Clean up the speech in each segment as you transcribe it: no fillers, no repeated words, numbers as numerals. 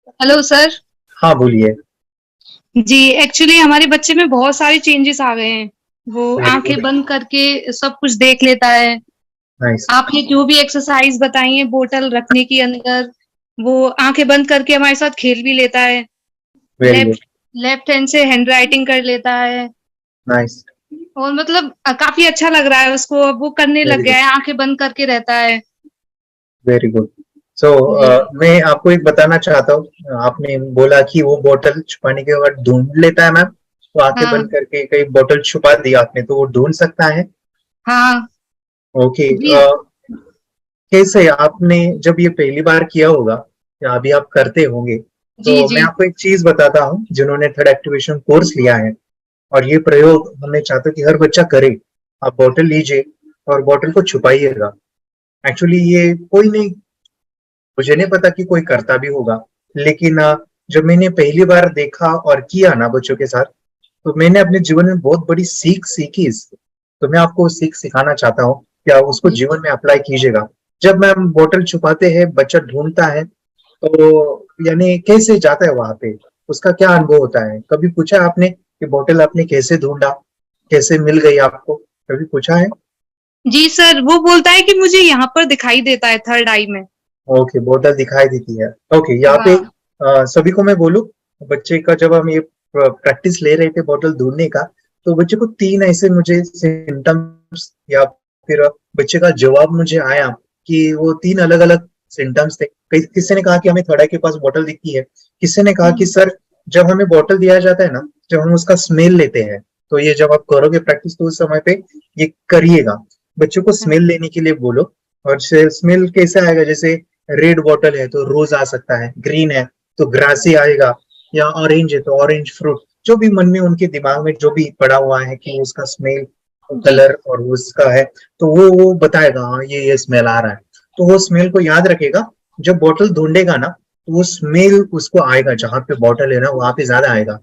Hello sir. हाँ, बोलिए। जी, actually हमारे बच्चे में बहुत सारे चेंजेस आ गए हैं। वो वेरी आंखें गुड। बंद करके सब कुछ देख लेता है। नाइस। आपने जो भी एक्सरसाइज बताई है बोतल रखने के अंदर, वो आंखें बंद करके हमारे साथ खेल भी लेता है। Very good. Left left hand से हैंड राइटिंग कर लेता है। नाइस। और मतलब काफी अच्छा लग रहा है उसको, अब वो करने लग वेरी गया गुड। है, आंखें बंद करके रहता है। Very good. सो जी। मैं आपको एक बताना चाहता हूँ। आपने बोला कि वो बोतल छुपाने के बाद ढूंढ लेता है मैम। तो आंखें हाँ। बंद करके कहीं बोतल छुपा दी आपने तो वो ढूंढ सकता है। हाँ। ओके। जी। कैसे आपने जब ये पहली बार किया होगा या अभी आप करते होंगे, जी। तो जी। मैं आपको एक चीज बताता हूँ। जिन्होंने थर्ड एक्टिवेशन कोर्स लिया है और ये प्रयोग हमें चाहते कि हर बच्चा करे। आप बोतल लीजिए और बोतल को छुपाइएगा। एक्चुअली ये कोई नहीं, मुझे नहीं पता कि कोई करता भी होगा, लेकिन जब मैंने पहली बार देखा और किया ना बच्चों के साथ, तो मैंने अपने जीवन में बहुत बड़ी सीख सीखी इससे। तो मैं आपको वो सीख सिखाना चाहता हूँ कि आप उसको जी। जीवन में अप्लाई कीजिएगा। जब मैम बोतल छुपाते हैं, बच्चा ढूंढता है, तो यानी कैसे जाता है वहां पे, उसका क्या अनुभव होता है? कभी पूछा आपने कि बोतल आपने कैसे ढूंढा, कैसे मिल गई आपको? कभी पूछा है? जी सर, वो बोलता है कि मुझे यहाँ पर दिखाई देता है थर्ड आई में। ओके, बोतल दिखाई देती है। ओके, यहाँ पे हाँ। सभी को मैं बोलूं, बच्चे का जब हम ये प्रैक्टिस ले रहे थे बोतल ढूंढने का, तो बच्चे को तीन ऐसे मुझे सिम्टम्स या फिर बच्चे का जवाब मुझे आया कि वो तीन अलग अलग सिम्टम्स थे। किसी ने कहा कि हमें थोड़ा के पास बोतल दिखती है। किसी ने कहा कि हम्म। सर, जब हमें बोतल दिया जाता है ना, जब हम उसका स्मेल लेते हैं, तो ये जब आप करोगे प्रैक्टिस तो उस समय पे ये करिएगा। बच्चों को हाँ। स्मेल लेने के लिए बोलो। और स्मेल कैसे आएगा? जैसे रेड बॉटल है तो रोज आ सकता है, ग्रीन है तो ग्रासी आएगा, या ऑरेंज है तो ऑरेंज फ्रूट। जो भी मन में उनके दिमाग में जो भी पड़ा हुआ है कि उसका स्मेल, जी। कलर और उसका है, तो वो बताएगा हाँ ये स्मेल आ रहा है। तो वो स्मेल को याद रखेगा। जब बॉटल ढूंढेगा ना, तो वो स्मेल उसको आएगा, जहां पे बॉटल है ना वहां पे ज्यादा आएगा।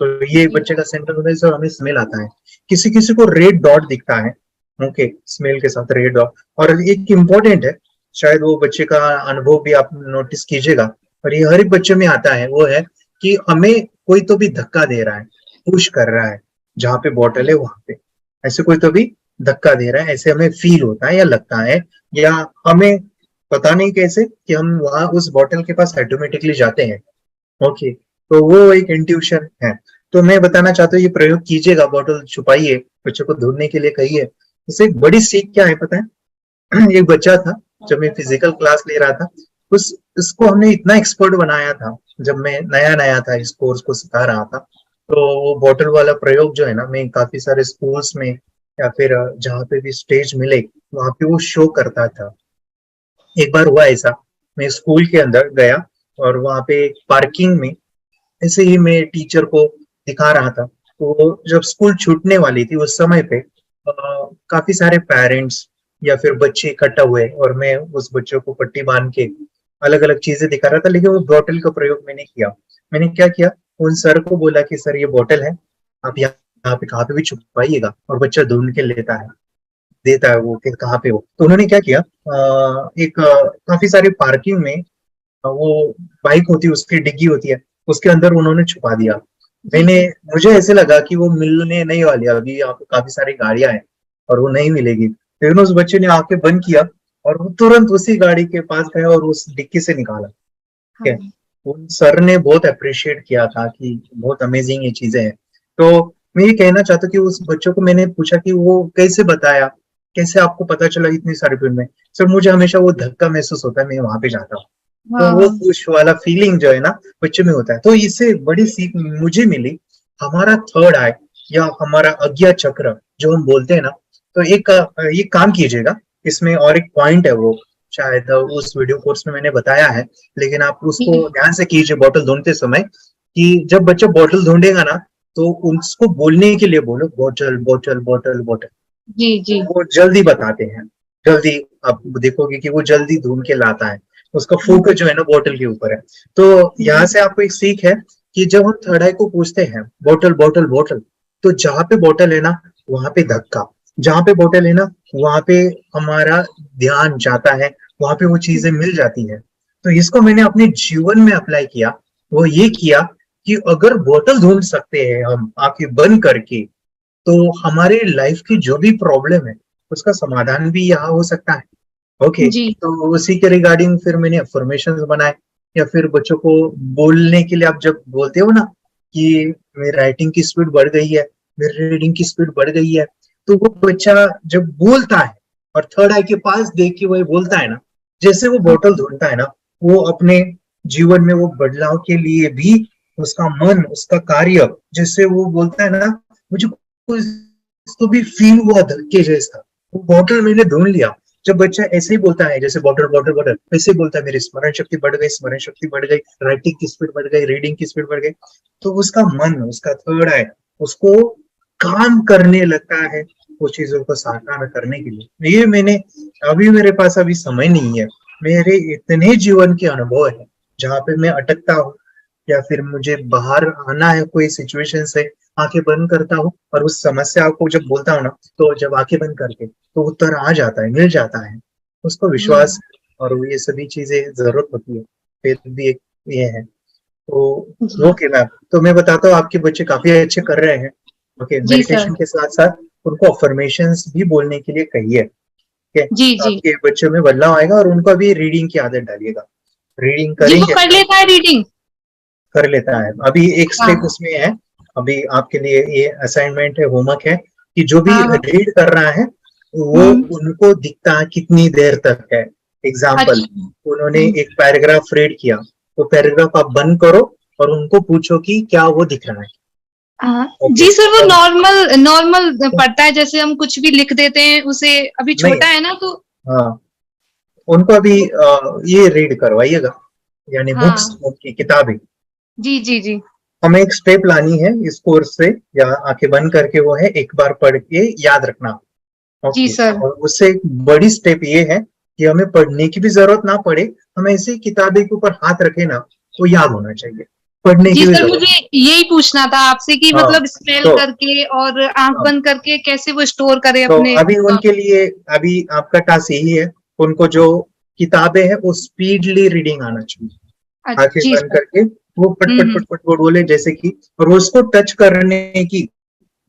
तो ये जी। बच्चे का सेंटर होता है, इससे हमें स्मेल आता है। किसी किसी को रेड डॉट दिखता है। ओके, स्मेल के साथ रेड डॉट। और एक इम्पोर्टेंट है, शायद वो बच्चे का अनुभव भी आप नोटिस कीजिएगा, और ये हर एक बच्चे में आता है, वो है कि हमें कोई तो भी धक्का दे रहा है, पुश कर रहा है जहां पे बॉटल है वहां पे। ऐसे कोई तो भी धक्का दे रहा है, ऐसे हमें फील होता है या लगता है, या हमें पता नहीं कैसे कि हम वहां उस बॉटल के पास ऑटोमेटिकली जाते हैं। ओके, तो वो एक इंट्यूशन है। तो मैं बताना चाहता हूँ ये प्रयोग कीजिएगा, बॉटल छुपाइए, बच्चों को ढूंढने के लिए कहिए। इससे एक बड़ी सीख क्या है पता है? एक बच्चा था, जब मैं फिजिकल क्लास ले रहा था, उस इसको हमने इतना एक्सपर्ट बनाया था। जब मैं नया नया था इस कोर्स को सिखा रहा था, तो वो बॉटल वाला प्रयोग जो है ना, मैं काफी सारे स्कूल्स में या फिर जहाँ पे भी स्टेज मिले वहां पे वो शो करता था। एक बार हुआ ऐसा, मैं स्कूल के अंदर गया और वहां पे पार्किंग में ऐसे ही मैं टीचर को दिखा रहा था। तो जब स्कूल छूटने वाली थी उस समय पे काफी सारे पेरेंट्स या फिर बच्चे इकट्ठा हुए, और मैं उस बच्चों को पट्टी बांध के अलग अलग चीजें दिखा रहा था, लेकिन वो बॉटल का प्रयोग मैंने किया। मैंने क्या किया, उन सर को बोला कि सर ये बॉटल है, आप यहाँ पे कहाँ पे भी छुपाइएगा, और बच्चा ढूंढ के लेता है, देता है वो कि कहाँ पे हो। तो उन्होंने क्या किया, एक काफी सारी पार्किंग में वो बाइक होती है, उसकी डिग्गी होती है, उसके अंदर उन्होंने छुपा दिया। जी। मैंने जी। मुझे ऐसे लगा कि वो मिलने नहीं वाली, अभी यहाँ पे काफी सारी गाड़ियां हैं और वो नहीं मिलेगी। फिर उस बच्चे ने आके बंद किया और वो तुरंत उसी गाड़ी के पास गया और उस डिक्की से निकाला। ठीक है। हाँ। उन सर ने बहुत अप्रिशिएट किया था कि बहुत अमेजिंग ये चीजें हैं। तो मैं ये कहना चाहता हूँ कि उस बच्चों को मैंने पूछा कि वो कैसे बताया, कैसे आपको पता चला इतनी सारी फील्ड में? सर मुझे हमेशा वो धक्का महसूस होता है, मैं वहां पे जाता हूँ। तो वो हाँ। पुश वाला फीलिंग जो है ना बच्चे में होता है। तो इससे बड़ी सीख मुझे मिली, हमारा थर्ड आई या हमारा अज्ञा चक्र जो हम बोलते हैं ना, तो एक ये काम कीजिएगा। इसमें और एक पॉइंट है, वो शायद उस वीडियो कोर्स में मैंने बताया है, लेकिन आप उसको जी। ध्यान से कीजिए बॉटल ढूंढते समय, कि जब बच्चा बॉटल ढूंढेगा ना, तो उसको बोलने के लिए बोलो बॉटल बॉटल बॉटल बॉटल। जी। तो जी। वो जल्दी बताते हैं, जल्दी। आप देखोगे कि वो जल्दी ढूंढ के लाता है, उसका फोकस जो है ना बोतल के ऊपर है। तो यहाँ जी। से आपको एक सीख है कि जब हम थर्ड आई को पूछते हैं बोतल बॉटल बॉटल, तो जहां पे बोतल है ना वहां पे धक्का, जहां पे बोतल है ना वहां पे हमारा ध्यान जाता है, वहां पे वो चीजें मिल जाती है। तो इसको मैंने अपने जीवन में अप्लाई किया। वो ये किया कि अगर बोतल ढूंढ सकते हैं हम आंखें बंद करके, तो हमारे लाइफ की जो भी प्रॉब्लम है उसका समाधान भी यहाँ हो सकता है। ओके, जी तो उसी के रिगार्डिंग फिर मैंने अफर्मेशन बनाए, या फिर बच्चों को बोलने के लिए आप जब बोलते हो ना कि मेरी राइटिंग की स्पीड बढ़ गई है, मेरी रीडिंग की स्पीड बढ़ गई है, तो वो बच्चा जब बोलता है और थर्ड आई के पास देख के वो बोलता है ना, जैसे वो बोतल ढूंढता है ना, वो अपने जीवन में वो बदलाव के लिए भी उसका मन, उसका कार्य, जैसे वो बोलता है ना, मुझे इसको भी फील हुआ धक्के जैसा, वो बॉटल मैंने ढूंढ लिया। जब बच्चा ऐसे ही बोलता है, जैसे बॉटल बॉटल बॉटल, ऐसे ही बोलता है, मेरी स्मरण शक्ति बढ़ गई, स्मरण शक्ति बढ़ गई, राइटिंग की स्पीड बढ़ गई, रीडिंग की स्पीड बढ़ गई, तो उसका मन, उसका थर्ड आई उसको काम करने लगता है वो चीजों को साकार करने के लिए। ये मैंने, अभी मेरे पास अभी समय नहीं है, मेरे इतने जीवन के अनुभव है जहाँ पे मैं अटकता हूँ, या फिर मुझे बाहर आना है कोई सिचुएशन से, आंखें बंद करता हूँ और उस समस्या को जब बोलता हूँ ना, तो जब आंखें बंद करके तो उत्तर आ जाता है, मिल जाता है, उसको विश्वास और ये सभी चीजें जरूरत होती है, फिर भी एक ये है। तो जी ओके मैम, तो मैं बताता हूँ आपके बच्चे काफी अच्छे कर रहे हैं। ओके, जी सर। मेडिटेशन के साथ साथ उनको अफर्मेशंस भी बोलने के लिए कहिए। ठीक है, जी तो जी आपके बच्चों में बदलाव आएगा, और उनको भी रीडिंग की आदत डालिएगा, रीडिंग जी, वो करेंगे, कर लेता है रीडिंग। कर लेता है। अभी एक हाँ स्टेप उसमें है, अभी आपके लिए ये असाइनमेंट है, होमवर्क है, कि जो भी हाँ। रीड कर रहा है वो हम्म। उनको दिखता है कितनी देर तक है। एग्जाम्पल, अच्छा। उन्होंने एक पैराग्राफ रीड किया, तो पैराग्राफ आप बंद करो और उनको पूछो कि क्या वो दिख रहा है। हाँ ओके, जी सर, वो अब नॉर्मल नॉर्मल पढ़ता है, जैसे हम कुछ भी लिख देते हैं उसे, अभी नहीं, छोटा है ना तो। हाँ, उनको अभी ये रीड करवाइएगा, यानी बुक्स, हाँ उनकी किताबें। जी जी जी हमें एक स्टेप लानी है इस कोर्स से, या आंखें बंद करके, वो है एक बार पढ़ के याद रखना। जी ओके, सर। और उससे एक बड़ी स्टेप ये है कि हमें पढ़ने की भी जरूरत ना पड़े, हमें ऐसे ही किताबें के ऊपर हाथ रखे ना, वो याद होना चाहिए, पढ़ने जी की भी सर, जरूरत मुझे यही पूछना था आपसे कि नहीं। हाँ, मतलब स्मेल तो करके और आंख हाँ, बंद करके कैसे वो स्टोर करे तो अपने। अभी उनके लिए, अभी आपका टास्क यही है, उनको जो किताबें हैं वो स्पीडली रीडिंग आना चाहिए, आंखें जी बंद सर। करके वो पट पट हम्म। पट पट पट बोले, जैसे कि, और उसको टच करने की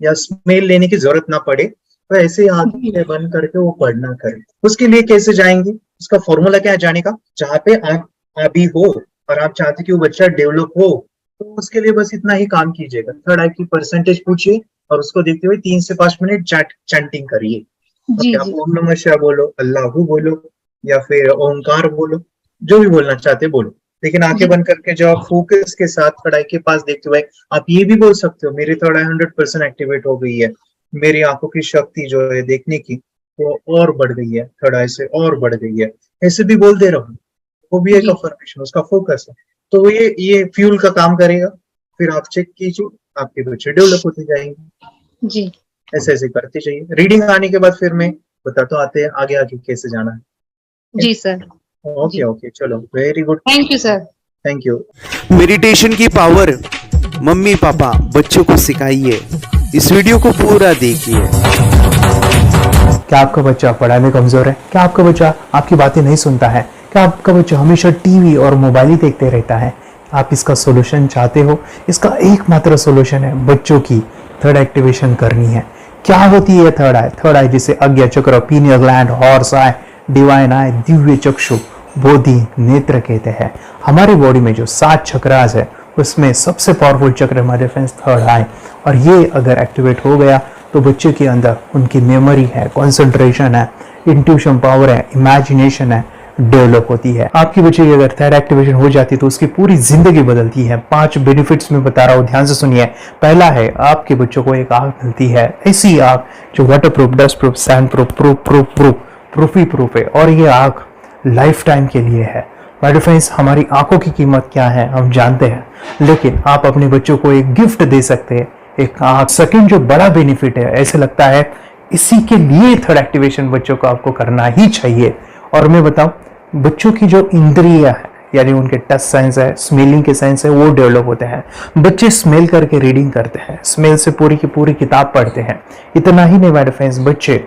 या स्मेल लेने की जरूरत ना पड़े, तो ऐसे ही जी आंखें बंद करके वो पढ़ना करे। उसके लिए कैसे जाएंगे, उसका फॉर्मूला क्या है जाने का, जहाँ पे आप अभी हो और आप चाहते कि वो बच्चा डेवलप हो, तो उसके लिए बस इतना ही काम कीजिएगा, थर्ड आई की परसेंटेज पूछिए और उसको देखते हुए 3 से 5 मिनट चैंटिंग करिए। जी ओके, आप जी ओम नमः शिवाय बोलो, अल्लाहू बोलो, या फिर ओंकार बोलो, जो भी बोलना चाहते बोलो, लेकिन आंखें जी बंद करके जब आप फोकस के साथ थर्ड आई के पास देखते हुए, आप ये भी बोल सकते हो, मेरी थर्ड आई 100% एक्टिवेट हो गई है, मेरी आंखों की शक्ति जो है देखने की वो और बढ़ गई है, थर्ड आई से और बढ़ गई है, ऐसे भी बोल दे रहा हूँ, वो भी एक जी अफर्मेशन, उसका फोकस है। तो ये फ्यूल का काम करेगा, फिर आप चेक कीजिए, आपके बच्चे डेवलप होते जाएंगे। जी ऐसे ऐसे करते चाहिए, रीडिंग आने के बाद फिर मैं बताता आते हैं आगे आगे कैसे जाना है। जी सर। ओके जी, ओके, चलो, very good, thank you sir. Thank you. Meditation की पावर मम्मी पापा बच्चों को सिखाइए। इस वीडियो को पूरा देखिए। क्या आपका बच्चा पढ़ाई में कमजोर है? क्या आपका बच्चा आपकी बातें नहीं सुनता है? क्या आपका बच्चा हमेशा टीवी और मोबाइल ही देखते रहता है? आप इसका सोल्यूशन चाहते हो? इसका एकमात्र सोल्यूशन है बच्चों की थर्ड एक्टिवेशन करनी है। क्या होती है थर्ड आई? थर्ड आई जिसे Ajna chakra, pineal gland, horse eye, divine eye, दिव्य चक्षु, बोधि नेत्र कहते हैं। हमारी बॉडी में जो 7 चक्रास है उसमें सबसे पावरफुल चक्र हमारे फ्रेंड्स थर्ड आई, और ये अगर एक्टिवेट हो गया तो बच्चे के अंदर उनकी मेमोरी है, कंसंट्रेशन है, इंट्यूशन पावर है, इमेजिनेशन है, डेवलप होती है। आपकी बच्चे की अगर थर्ड एक्टिवेशन हो जाती है तो उसकी पूरी जिंदगी बदलती है। 5 बेनिफिट्स में बता रहा हूँ, ध्यान से सुनिए। पहला है, आपके बच्चों को एक आंख मिलती है, ऐसी आंख जो waterproof, dustproof, sandproof, प्रूफी प्रूफ है, और ये आंख लाइफ टाइम के लिए है। माय डियर फ्रेंड्स, हमारी आंखों की कीमत क्या है हम जानते हैं, लेकिन आप अपने बच्चों को एक गिफ्ट दे सकते हैं, एक आंख। सेकंड जो बड़ा बेनिफिट है, ऐसे लगता है इसी के लिए थर्ड एक्टिवेशन बच्चों को आपको करना ही चाहिए। और मैं बताऊं, बच्चों की जो इंद्रियां है, यानी उनके टच सेंस है, स्मेलिंग के सेंस है, वो डेवलप होते हैं। बच्चे स्मेल करके रीडिंग करते हैं, स्मेल से पूरी की पूरी किताब पढ़ते हैं। इतना ही नहीं माय डियर फ्रेंड्स, बच्चे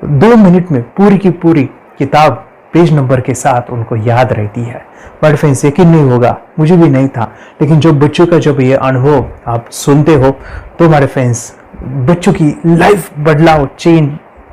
2 मिनट में पूरी की पूरी किताब पेज नंबर के साथ उनको याद रहती है। बट फ्रेंड्स यकीन नहीं होगा, मुझे भी नहीं था, लेकिन जब बच्चों का जब ये अनुभव आप सुनते हो तो हमारे फ्रेंड्स बच्चों की लाइफ बदलाव चेंज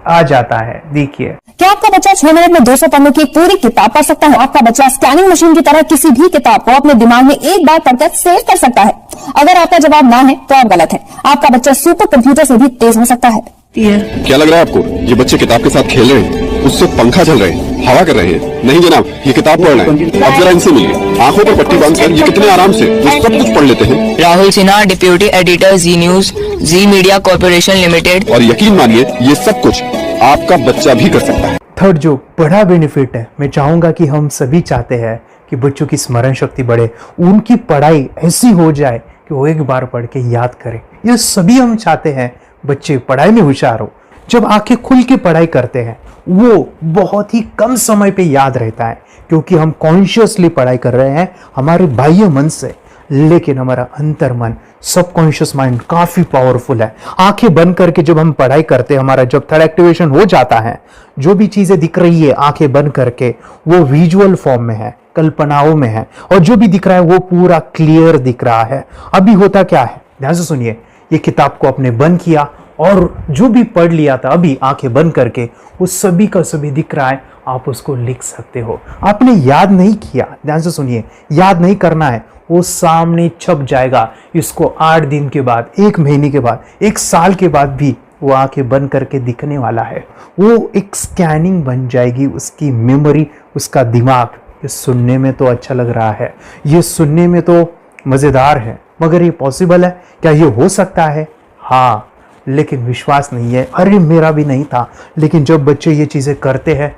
आ जाता है। देखिए, क्या आपका बच्चा 6 मिनट में 200 पन्नों की एक पूरी किताब पढ़ सकता है? आपका बच्चा स्कैनिंग मशीन की तरह किसी भी किताब को अपने दिमाग में एक बार पढ़कर सेव कर सकता है? अगर आपका जवाब ना है तो आप गलत है। आपका बच्चा सुपर कंप्यूटर से भी तेज हो सकता है। क्या लग रहा है आपको? ये बच्चे किताब के साथ खेल रहे हैं, उससे पंखा चल रहे हैं, हवा कर रहे हैं? नहीं जनाब, ये किताब पढ़ रहे हैं। अब जरा इनसे मिलिए, आंखों पर पट्टी बांधकर ये कितने आराम से ये सब कुछ पढ़ लेते हैं। राहुल सिन्हा, डिप्यूटी एडिटर, जी न्यूज, जी मीडिया कॉर्पोरेशन लिमिटेड। और यकीन मानिए ये सब कुछ आपका बच्चा भी कर सकता है। थर्ड जो बड़ा बेनिफिट है, मैं चाहूंगा कि हम सभी चाहते हैं कि बच्चों की स्मरण शक्ति बढ़े, उनकी पढ़ाई ऐसी हो जाए कि वो एक बार पढ़ के याद करें। ये सभी हम चाहते हैं बच्चे पढ़ाई में होशियार हो। जब आंखें खुल के पढ़ाई करते हैं वो बहुत ही कम समय पे याद रहता है, क्योंकि हम कॉन्शियसली पढ़ाई कर रहे हैं हमारे बाह्य मन से, लेकिन हमारा अंतर मन, सबकॉन्शियस माइंड काफी पावरफुल है। आंखें बंद करके जब हम पढ़ाई करते हैं, हमारा जब थर्ड एक्टिवेशन हो जाता है, जो भी चीजें दिख रही है आंखें बंद करके वो विजुअल फॉर्म में है, कल्पनाओं में है, और जो भी दिख रहा है वो पूरा क्लियर दिख रहा है। अभी होता क्या है, ध्यान से सुनिए, ये किताब को आपने बंद किया और जो भी पढ़ लिया था अभी आंखें बंद करके वो सभी का सभी दिख रहा है, आप उसको लिख सकते हो। आपने याद नहीं किया, ध्यान से सुनिए, याद नहीं करना है, वो सामने छप जाएगा। इसको 8 दिन के बाद, 1 महीने के बाद, 1 साल के बाद भी वो आंखें बंद करके दिखने वाला है। वो एक स्कैनिंग बन जाएगी, उसकी मेमोरी, उसका दिमाग। ये सुनने में तो अच्छा लग रहा है, ये सुनने में तो मजेदार है, मगर ये पॉसिबल है क्या? ये हो सकता है, हाँ, लेकिन विश्वास नहीं है। अरे मेरा भी नहीं था, लेकिन जब बच्चे ये चीजें करते हैं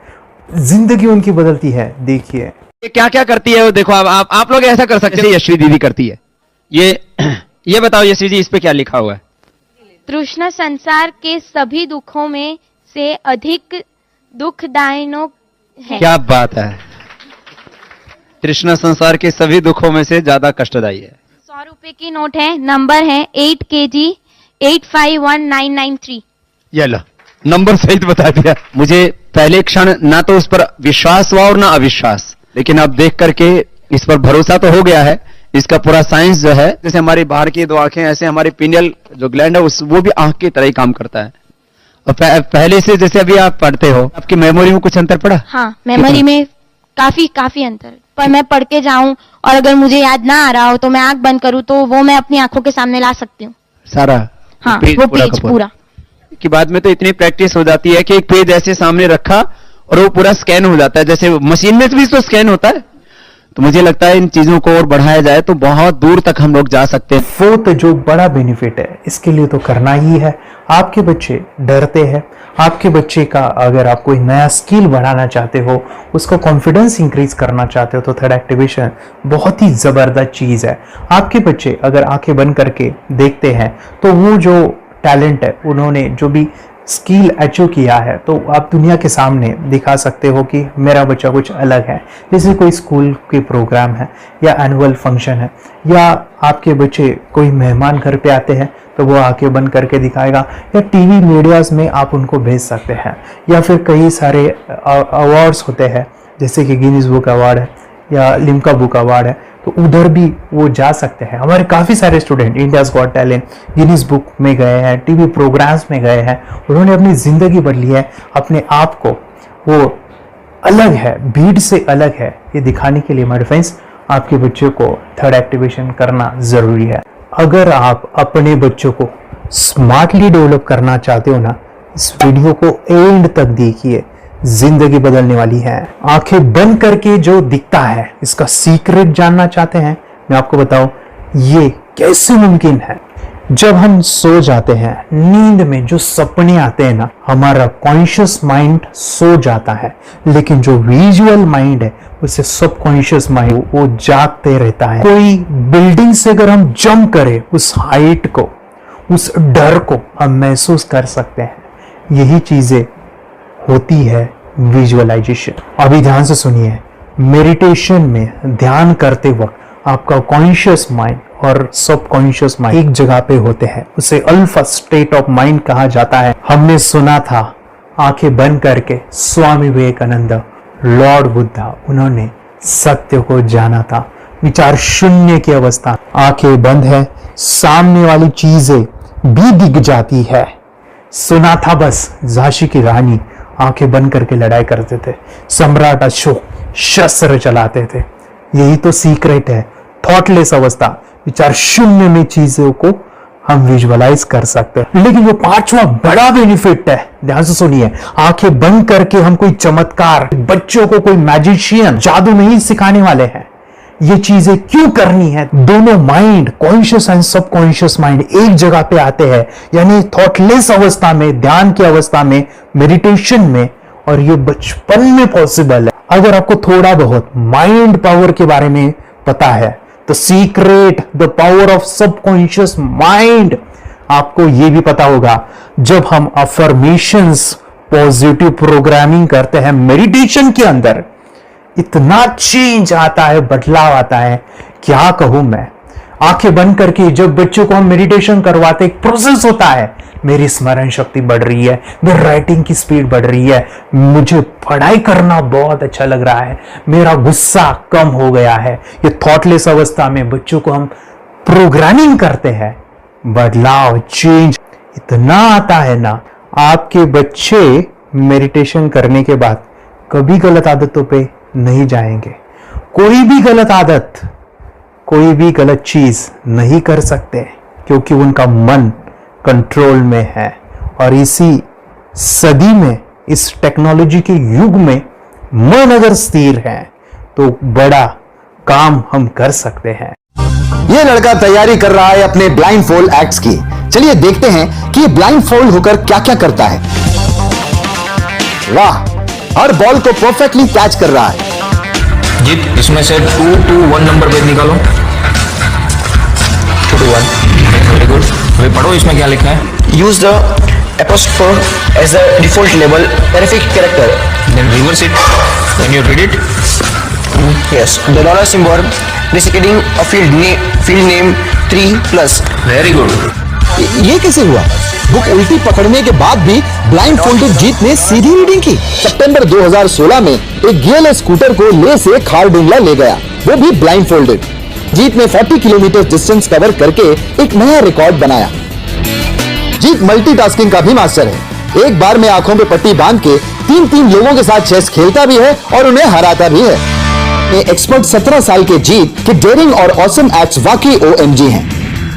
जिंदगी उनकी बदलती है। देखिए क्या क्या करती है वो, देखो आप लोग ऐसा कर सकते हैं, यशवी दीदी करती है। ये बताओ यशवी जी, इस पे क्या लिखा हुआ है? तृष्णा संसार के सभी दुखों में से अधिक दुखदायक है। क्या बात है, तृष्णा संसार के सभी दुखों में से ज्यादा कष्टदायी है। 100 रुपए की नोट है, नंबर है 8 kg 851993। ये लो, नंबर सहित बता दिया। मुझे पहले क्षण ना तो उस पर विश्वास हुआ और ना अविश्वास, लेकिन अब देख करके इस पर भरोसा तो हो गया है। इसका पूरा साइंस जो है, जैसे हमारी बाहर की 2 आंखें, ऐसे हमारी पिनियल जो ग्लैंड है वो भी आंख की तरह ही काम करता है। और पहले से जैसे अभी आप पढ़ते हो, आपकी मेमोरी में कुछ अंतर पड़ा? हाँ, मेमोरी में काफी अंतर। पर मैं पढ़ के जाऊं और अगर मुझे याद ना आ रहा हो तो मैं आंख बंद करूं तो वो मैं अपनी आंखों के सामने ला सकती हूँ सारा। हाँ, वो पेज पूरा कि बाद में तो इतनी प्रैक्टिस हो जाती है कि एक पेज ऐसे सामने रखा और वो पूरा स्कैन हो जाता है, जैसे मशीन में भी तो स्कैन होता है। तो मुझे लगता है इन चीजों को और बढ़ाया जाए तो बहुत दूर तक हम लोग जा सकते हैं। फोर्थ जो बड़ा बेनिफिट है, इसके लिए तो करना ही है। आपके बच्चे डरते हैं, आपके बच्चे का अगर आप कोई नया स्किल बढ़ाना चाहते हो, उसका कॉन्फिडेंस इंक्रीज करना चाहते हो, तो थर्ड एक्टिवेशन बहुत ही जबरदस्त चीज है। आपके बच्चे अगर आंखें बंद करके देखते हैं तो वो जो टैलेंट है, उन्होंने जो भी स्किल अचीव किया है, तो आप दुनिया के सामने दिखा सकते हो कि मेरा बच्चा कुछ अलग है। जैसे कोई स्कूल के प्रोग्राम है या एनुअल फंक्शन है, या आपके बच्चे कोई मेहमान घर पे आते हैं तो वो आंखें बंद करके दिखाएगा, या टीवी मीडियाज में आप उनको भेज सकते हैं, या फिर कई सारे अवार्ड्स होते हैं जैसे कि गिनीज बुक अवार्ड है या लिम्का बुक अवार्ड है, तो उधर भी वो जा सकते हैं। हमारे काफ़ी सारे student India's got talent, Guinness book में गए हैं, टीवी प्रोग्राम्स में गए हैं, उन्होंने अपनी ज़िंदगी बदली है, अपने आप को वो अलग है, भीड़ से अलग है, ये दिखाने के लिए मेरे फ्रेंड्स आपके बच्चों को थर्ड एक्टिवेशन करना ज़रूरी है। अगर आप अपने बच्चों को स्मार्टली डेवलप करना चाहते हो ना, इस वीडियो को एंड तक देखिए, जिंदगी बदलने वाली है। आंखें बंद करके जो दिखता है, इसका सीक्रेट जानना चाहते हैं, मैं आपको बताऊं ये कैसे मुमकिन है। जब हम सो जाते हैं, नींद में जो सपने आते हैं ना, हमारा कॉन्शियस माइंड सो जाता है, लेकिन जो विजुअल माइंड है, उसे सब कॉन्शियस माइंड वो जागते रहता है। कोई बिल्डिंग से अगर हम जंप करें, उस हाइट को, उस डर को हम महसूस कर सकते हैं। यही चीजें होती है विजुअलाइजेशन। अभी ध्यान से सुनिए, मेडिटेशन में ध्यान करते वक्त आपका कॉन्शियस माइंड और सब कॉन्शियस माइंड एक जगह पे होते हैं, उसे अल्फा स्टेट ऑफ माइंड कहा जाता है। हमने सुना था, आंखें बंद करके स्वामी विवेकानंद लॉर्ड बुद्धा, उन्होंने सत्य को जाना था। विचार शून्य की अवस्था, आंखें बंद है, सामने वाली चीजें भी दिख जाती है। सुना था बस, झांसी की रानी आंखें बंद करके लड़ाई करते थे, सम्राट अशोक शस्त्र चलाते थे। यही तो सीक्रेट है, थॉटलेस अवस्था, विचार शून्य में चीजों को हम विजुअलाइज कर सकते हैं। लेकिन वो पांचवा बड़ा बेनिफिट है, ध्यान से सुनिए, आंखें बंद करके हम कोई चमत्कार, बच्चों को कोई मैजिशियन जादू नहीं सिखाने वाले हैं। ये चीजें क्यों करनी है? दोनों mind, conscious and subconscious mind एक जगह पे आते हैं, यानी थॉटलेस अवस्था में, ध्यान की अवस्था में, मेडिटेशन में, और ये बचपन में पॉसिबल है। अगर आपको थोड़ा बहुत माइंड पावर के बारे में पता है, the secret, the power of subconscious mind, आपको ये भी पता होगा, जब हम अफर्मेशंस, पॉजिटिव प्रोग्रामिंग करते हैं मेडिटेशन के अंदर, इतना चेंज आता है, बदलाव आता है, क्या कहूं मैं। आंखें बंद करके जब बच्चों को हम मेडिटेशन करवाते, एक प्रोसेस होता है, मेरी स्मरण शक्ति बढ़ रही है, मेरी राइटिंग की स्पीड बढ़ रही है, मुझे पढ़ाई करना बहुत अच्छा लग रहा है, मेरा गुस्सा कम हो गया है। ये थॉटलेस अवस्था में बच्चों को हम प्रोग्रामिंग करते हैं, बदलाव, चेंज इतना आता है ना। आपके बच्चे मेडिटेशन करने के बाद कभी गलत आदतों पे नहीं जाएंगे, कोई भी गलत आदत, कोई भी गलत चीज नहीं कर सकते, क्योंकि उनका मन कंट्रोल में है। और इसी सदी में, इस टेक्नोलॉजी के युग में, मन अगर स्थिर है तो बड़ा काम हम कर सकते हैं। ये लड़का तैयारी कर रहा है अपने ब्लाइंड फोल्ड एक्ट्स की। चलिए देखते हैं कि ब्लाइंड फोल्ड होकर क्या क्या करता है। वाह, हर बॉल को परफेक्टली कैच कर रहा है। जीत, इसमें से 2 to 1 नंबर भेद निकालो। 2 to 1, वेरी गुड। अभी पढ़ो इसमें क्या लिखा है। Use the apostrophe as a default label terrific character, then reverse it when you read it. yes, the dollar symbol preceding a field name 3+. Very good. ये कैसे हुआ? बुक उल्टी पकड़ने के बाद भी ब्लाइंड फोल्डेड जीत ने सीधी रीडिंग की। सितंबर 2016 में एक गियर स्कूटर को ले से खारडुंगला ले गया, वो भी ब्लाइंड फोल्डेड। जीत ने 40 किलोमीटर डिस्टेंस कवर करके एक नया रिकॉर्ड बनाया। जीत मल्टीटास्किंग का भी मास्टर है। एक बार में आंखों पे पट्टी बांध के 3 लोगों के साथ चेस खेलता भी है और उन्हें हराता भी है। एक्सपर्ट 17 साल के जीत के डेयरिंग और ऑसम एक्ट्स वाकई OMG हैं।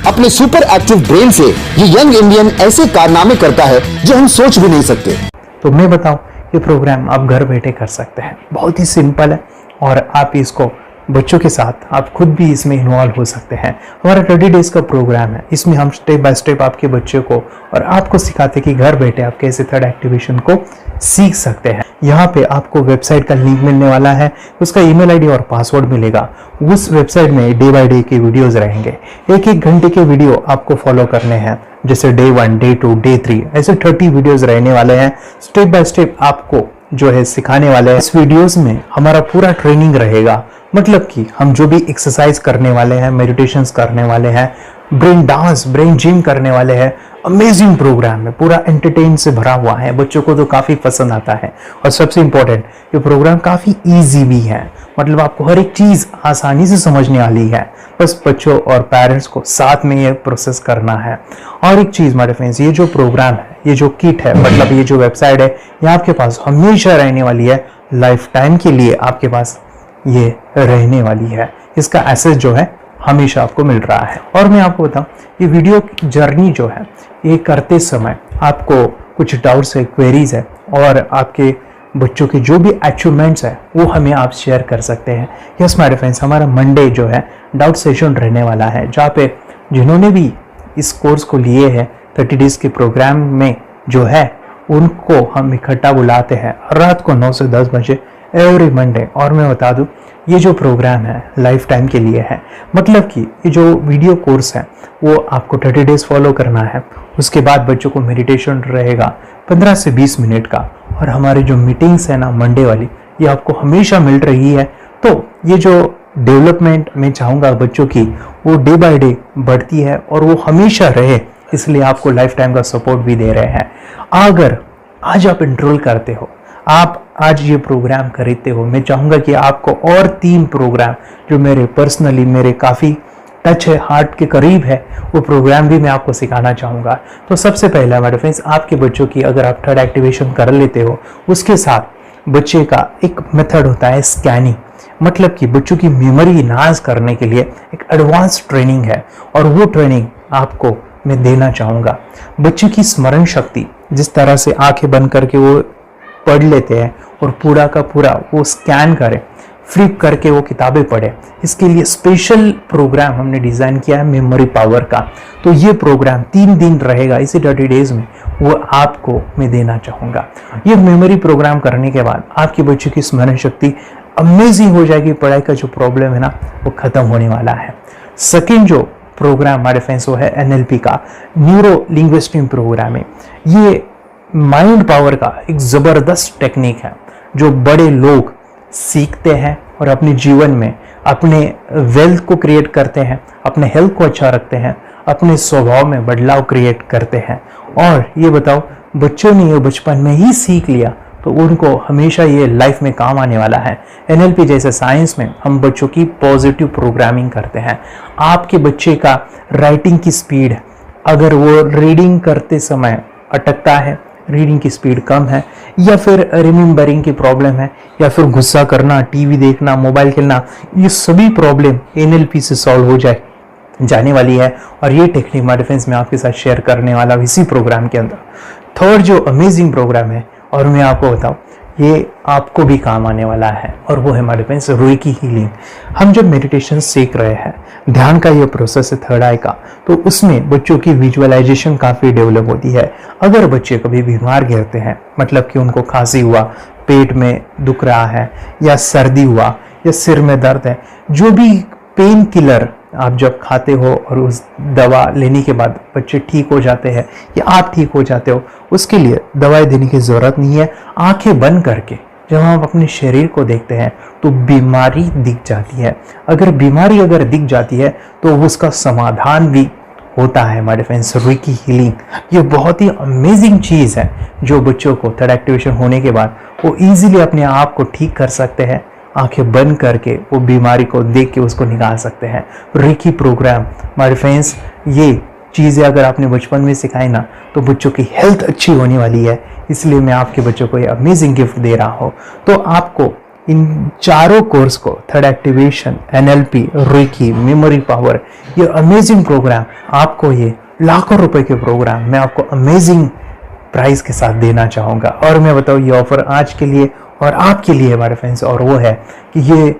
अपने सुपर एक्टिव ब्रेन से ये यंग इंडियन ऐसे कारनामे करता है जो हम सोच भी नहीं सकते। तो मैं बताऊं, ये प्रोग्राम आप घर बैठे कर सकते हैं, बहुत ही सिंपल है, और आप इसको बच्चों के साथ आप खुद भी इसमें इन्वॉल्व हो सकते हैं। हमारा 30 डेज का प्रोग्राम है, इसमें हम स्टेप बाय स्टेप आपके बच्चे को और आपको सिखाते कि घर बैठे आप कैसे थर्ड एक्टिवेशन को सीख सकते हैं। यहाँ पे आपको वेबसाइट का लिंक मिलने वाला है, उसका ईमेल आईडी और पासवर्ड मिलेगा। उस वेबसाइट में डे बाय डे के वीडियोस रहेंगे, 1-1 घंटे के वीडियो आपको फॉलो करने हैं, जैसे डे 1, डे 2, डे 3, ऐसे 30 वीडियोस रहने वाले हैं। स्टेप बाय स्टेप आपको जो है सिखाने वाले हैं। इस वीडियोस में हमारा पूरा ट्रेनिंग रहेगा, मतलब कि हम जो भी एक्सरसाइज करने वाले हैं, मेडिटेशंस करने वाले हैं, ब्रेन डांस, ब्रेन जिम करने वाले हैं। अमेजिंग प्रोग्राम है, पूरा एंटरटेन से भरा हुआ है, बच्चों को तो काफी पसंद आता है। और सबसे इंपॉर्टेंट, ये प्रोग्राम काफी इजी भी है, मतलब आपको हर एक चीज आसानी से समझने वाली है। बस बच्चों और पेरेंट्स को साथ में ये प्रोसेस करना है। और एक चीज मेरे फ्रेंड्स, ये जो प्रोग्राम है, ये जो किट है, मतलब ये जो वेबसाइट है, ये आपके पास हमेशा रहने वाली है, लाइफ टाइम के लिए आपके पास ये रहने वाली है। इसका एक्सेस जो है हमेशा आपको मिल रहा है। और मैं आपको बताऊं, ये वीडियो जर्नी जो है, ये करते समय आपको कुछ डाउट्स है, क्वेरीज है, और आपके बच्चों के जो भी अचीवमेंट्स है वो हमें आप शेयर कर सकते हैं। यस माय फ्रेंड्स, हमारा मंडे जो है डाउट सेशन रहने वाला है, जहाँ पे जिन्होंने भी इस कोर्स को लिए हैं 30 डेज के प्रोग्राम में जो है, उनको हम इकट्ठा बुलाते हैं रात को 9 से 10 बजे एवरी मंडे। और मैं बता दूं, ये जो प्रोग्राम है लाइफ टाइम के लिए है, मतलब कि ये जो वीडियो कोर्स है वो आपको 30 डेज फॉलो करना है। उसके बाद बच्चों को मेडिटेशन रहेगा 15 से 20 मिनट का, और हमारी जो मीटिंग्स है ना मंडे वाली, ये आपको हमेशा मिल रही है। तो ये जो डेवलपमेंट मैं चाहूँगा बच्चों की, वो डे बाय डे बढ़ती है और वो हमेशा रहे, इसलिए आपको लाइफ टाइम का सपोर्ट भी दे रहे हैं। अगर आज आप एनरोल करते हो, आप आज ये प्रोग्राम खरीदते हो, मैं चाहूँगा कि आपको और 3 प्रोग्राम जो मेरे पर्सनली मेरे काफ़ी टच है, हार्ट के करीब है, वो प्रोग्राम भी मैं आपको सिखाना चाहूँगा। तो सबसे पहला हमारे फ्रेंड्स, आपके बच्चों की अगर आप थर्ड एक्टिवेशन कर लेते हो, उसके साथ बच्चे का एक मेथड होता है स्कैनिंग, मतलब कि बच्चों की मेमोरी इनहांस करने के लिए एक एडवांस ट्रेनिंग है, और वो ट्रेनिंग आपको मैं देना चाहूँगा। बच्चे की स्मरण शक्ति, जिस तरह से आंखें बंद करके वो पढ़ लेते हैं और पूरा का पूरा वो स्कैन करें, फ्लिप करके वो किताबें पढ़े, इसके लिए स्पेशल प्रोग्राम हमने डिज़ाइन किया है मेमोरी पावर का। तो ये प्रोग्राम 3 दिन रहेगा, इसी 30 डेज में वो आपको मैं देना चाहूँगा। ये मेमोरी प्रोग्राम करने के बाद आपके बच्चों की स्मरण शक्ति अमेजिंग हो जाएगी, पढ़ाई का जो प्रॉब्लम है ना वो ख़त्म होने वाला है। सेकेंड जो प्रोग्राम हमारे फ्रेंड्स वो है NLP का, न्यूरो लिंग्विस्टिक प्रोग्राम है। ये माइंड पावर का एक ज़बरदस्त टेक्निक है जो बड़े लोग सीखते हैं और अपने जीवन में अपने वेल्थ को क्रिएट करते हैं, अपने हेल्थ को अच्छा रखते हैं, अपने स्वभाव में बदलाव क्रिएट करते हैं। और ये बताओ, बच्चों ने ये बचपन में ही सीख लिया तो उनको हमेशा ये लाइफ में काम आने वाला है। NLP जैसे साइंस में हम बच्चों की पॉजिटिव प्रोग्रामिंग करते हैं। आपके बच्चे का राइटिंग की स्पीड, अगर वो रीडिंग करते समय अटकता है, रीडिंग की स्पीड कम है, या फिर रिमेम्बरिंग की प्रॉब्लम है, या फिर गुस्सा करना, टीवी देखना, मोबाइल खेलना, ये सभी प्रॉब्लम NLP से सॉल्व हो जाने वाली है। और ये टेक्निक हमारे फ्रेंड्स में आपके साथ शेयर करने वाला इसी प्रोग्राम के अंदर। थर्ड जो अमेजिंग प्रोग्राम है, और मैं आपको बताऊं, ये आपको भी काम आने वाला है, और वो है हमारे फ्रेंड्स रेकी हीलिंग। हम जब मेडिटेशन सीख रहे हैं, ध्यान का ये प्रोसेस है थर्ड आई का, तो उसमें बच्चों की विजुअलाइजेशन काफ़ी डेवलप होती है। अगर बच्चे कभी बीमार गिरते हैं, मतलब कि उनको खांसी हुआ, पेट में दुख रहा है, या सर्दी हुआ, या सिर में दर्द है, जो भी पेन किलर आप जब खाते हो और उस दवा लेने के बाद बच्चे ठीक हो जाते हैं या आप ठीक हो जाते हो, उसके लिए दवाई देने की ज़रूरत नहीं है। आंखें बंद करके जब हम अपने शरीर को देखते हैं तो बीमारी दिख जाती है। अगर बीमारी दिख जाती है तो उसका समाधान भी होता है हमारे फ्रेंड्स। रेकी हीलिंग ये बहुत ही अमेजिंग चीज़ है जो बच्चों को थर्ड एक्टिवेशन होने के बाद वो इजीली अपने आप को ठीक कर सकते हैं। आंखें बंद करके वो बीमारी को देख के उसको निकाल सकते हैं। रेकी प्रोग्राम हमारे फ्रेंड्स, ये चीज़ें अगर आपने बचपन में सिखाई ना तो बच्चों की हेल्थ अच्छी होने वाली है। इसलिए मैं आपके बच्चों को ये अमेजिंग गिफ्ट दे रहा हूँ। तो आपको इन चारों कोर्स को, third activation, NLP, reiki, memory power, ये अमेजिंग प्रोग्राम, आपको ये लाखों रुपए के प्रोग्राम मैं आपको अमेजिंग प्राइस के साथ देना चाहूँगा। और मैं बताऊँ ये ऑफर आज के लिए और आपके लिए हमारे फ्रेंड्स, और वो है कि ये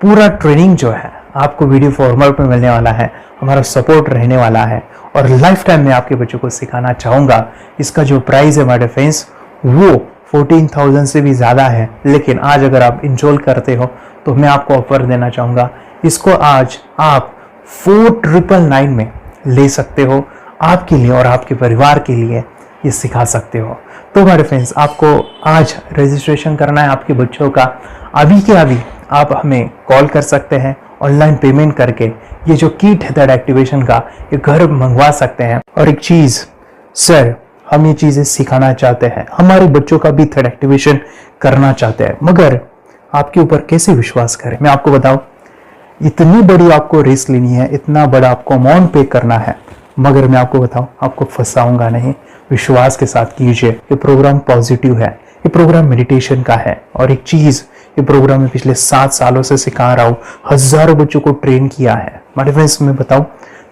पूरा ट्रेनिंग जो है आपको वीडियो फॉर्मेट में मिलने वाला है, हमारा सपोर्ट रहने वाला है और लाइफ टाइम में आपके बच्चों को सिखाना चाहूँगा। इसका जो प्राइस है हमारे फ्रेंड्स वो 14,000 से भी ज़्यादा है, लेकिन आज अगर आप इंस्टॉल करते हो तो मैं आपको ऑफर देना चाहूँगा। इसको आज आप 4,999 में ले सकते हो। आपके लिए और आपके परिवार के लिए ये सिखा सकते हो। तो हमारे फ्रेंड्स, आपको आज रजिस्ट्रेशन करना है आपके बच्चों का। अभी के अभी आप हमें कॉल कर सकते हैं, ऑनलाइन पेमेंट करके ये जो किट है थर्ड एक्टिवेशन का ये घर मंगवा सकते हैं। और एक चीज़ सर, हम ये चीज़ें सिखाना चाहते हैं, हमारे बच्चों का भी थर्ड एक्टिवेशन करना चाहते हैं, मगर आपके ऊपर कैसे विश्वास करें? मैं आपको बताऊं, इतनी बड़ी आपको रिस्क लेनी है, इतना बड़ा आपको अमाउंट पे करना है, मगर मैं आपको बताऊं आपको फंसाऊंगा नहीं। विश्वास के साथ कीजिए। ये प्रोग्राम पॉजिटिव है, ये प्रोग्राम मेडिटेशन का है। और एक चीज़, ये प्रोग्राम में पिछले 7 सालों से सिखा रहा हूँ, हज़ारों बच्चों को ट्रेन किया है। हमारे फ्रेंड्स, मैं बताऊँ,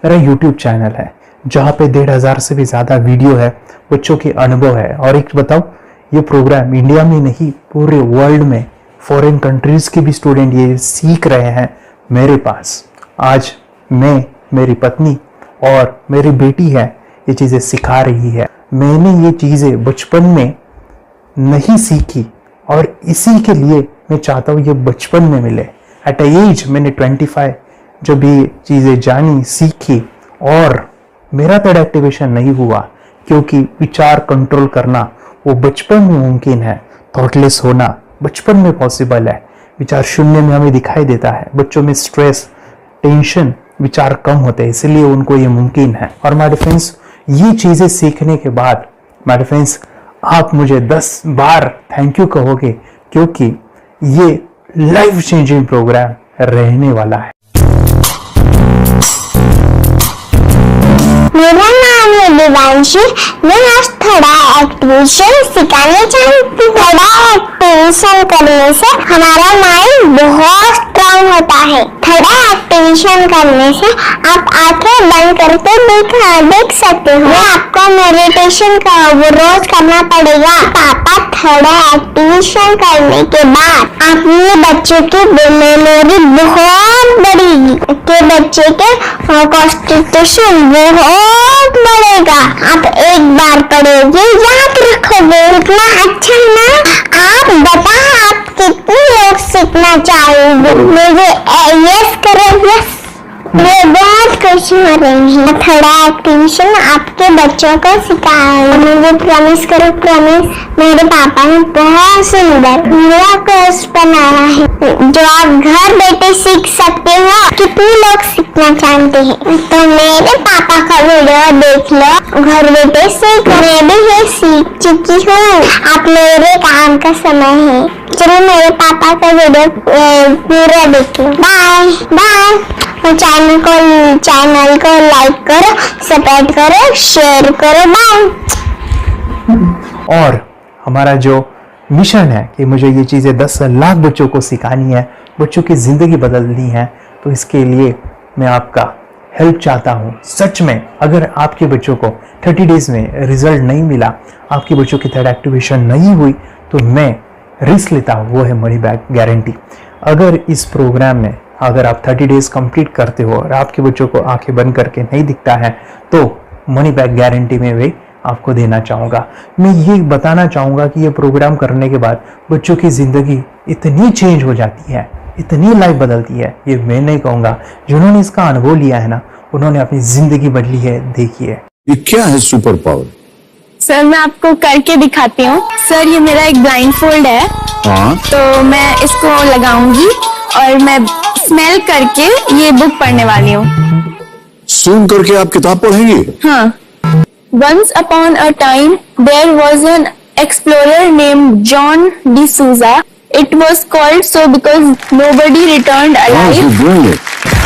मेरा यूट्यूब चैनल है जहाँ पे 1,500 से भी ज़्यादा वीडियो है, बच्चों के अनुभव है। और एक बताऊँ, ये प्रोग्राम इंडिया में नहीं पूरे वर्ल्ड में फॉरेन कंट्रीज़ के भी स्टूडेंट ये सीख रहे हैं मेरे पास। आज मैं, मेरी पत्नी और मेरी बेटी है ये चीज़ें सिखा रही है। मैंने ये चीज़ें बचपन में नहीं सीखी और इसी के लिए मैं चाहता हूँ ये बचपन में मिले। एट एज मैंने 25 जब ये चीज़ें जानी, सीखी, और मेरा थर्ड एक्टिवेशन नहीं हुआ क्योंकि विचार कंट्रोल करना वो बचपन में मुमकिन है। थॉटलेस होना बचपन में पॉसिबल है। विचार शून्य में हमें दिखाई देता है। बच्चों में स्ट्रेस, टेंशन, विचार कम होते हैं, इसलिए उनको ये मुमकिन है। और हमारे फ्रेंड्स, ये चीज़ें सीखने के बाद हमारे फ्रेंड्स आप मुझे 10 बार थैंक यू कहोगे। क्योंकि ये लाइफ चेंजिंग प्रोग्राम रहने वाला है। मेरा नाम है दिवांशी। मैं आज थोड़ा एक्टिवेशन सिखाने चाहती हूँ। थोड़ा एक्टिवेशन करने से हमारा माइंड बहुत स्ट्रांग होता है। थोड़ा एक्टिवेशन करने से आप आंखें बंद करके देख सकते हो। आपको मेडिटेशन का वो रोज करना पड़ेगा। पापा थोड़ा एक्टिवेशन करने के बाद अपने बच्चों की मेमोरी बहुत बढ़ेगी, के बच्चे के कॉन्स्टिट्यूशन बहुत बढ़ेगा। आप एक बार पढ़ोगे याद रखोगे, इतना अच्छा है ना। आप बताओ आप कितने लोग सीखना चाहोगे? मुझे यस करो, यस। मैं बहुत खुश हो रही हूँ। थोड़ा एक्टिवेशन आपके बच्चों को सिखाया। मुझे प्रॉमिस करो, प्रॉमिस। मेरे पापा ने बहुत सुंदर मेरा कोर्स बनाया है जो आप घर बैठे सीख सकते हो। कितने लोग सीखना चाहते हैं तो मेरे पापा का वीडियो देख लो, घर बैठे सीख। मैं भी ये सीख चुकी हूँ। आप मेरे काम का समय है, चलो मेरे पापा का वीडियो पूरा देख लो। Bye bye. चैनल को लाइक करो, सपोर्ट करो, शेयर करो। बाय। और हमारा जो मिशन है कि मुझे ये चीज़ें 10 लाख बच्चों को सिखानी है, बच्चों की ज़िंदगी बदलनी है, तो इसके लिए मैं आपका हेल्प चाहता हूँ। सच में अगर आपके बच्चों को 30 डेज में रिजल्ट नहीं मिला, आपके बच्चों की थर्ड एक्टिवेशन नहीं हुई, तो मैं रिस्क लेता हूँ, वो है मनी बैक गारंटी। अगर इस प्रोग्राम में अगर आप 30 डेज कंप्लीट करते हो और आपके बच्चों को आंखें बंद करके नहीं दिखता है, तो मनी बैक गारंटी में भी आपको देना चाहूँगा। मैं ये बताना चाहूँगा कि ये प्रोग्राम करने के बाद बच्चों की ज़िंदगी इतनी चेंज हो जाती है, इतनी लाइफ बदलती है, ये मैं नहीं कहूँगा। जिन्होंने इसका अनुभव लिया है ना, उन्होंने अपनी ज़िंदगी बदली है। देखिए ये क्या है सुपर पावर? सर मैं आपको करके दिखाती हूँ। सर ये मेरा एक ब्लाइंड फोल्ड है, हाँ, तो मैं इसको लगाऊंगी और मैं स्मेल करके ये बुक पढ़ने वाली हूँ। सूंघ करके आप किताब पढ़ेंगी? हाँ। Once upon a time, there was an explorer named John D'Souza. It was called so because nobody returned alive.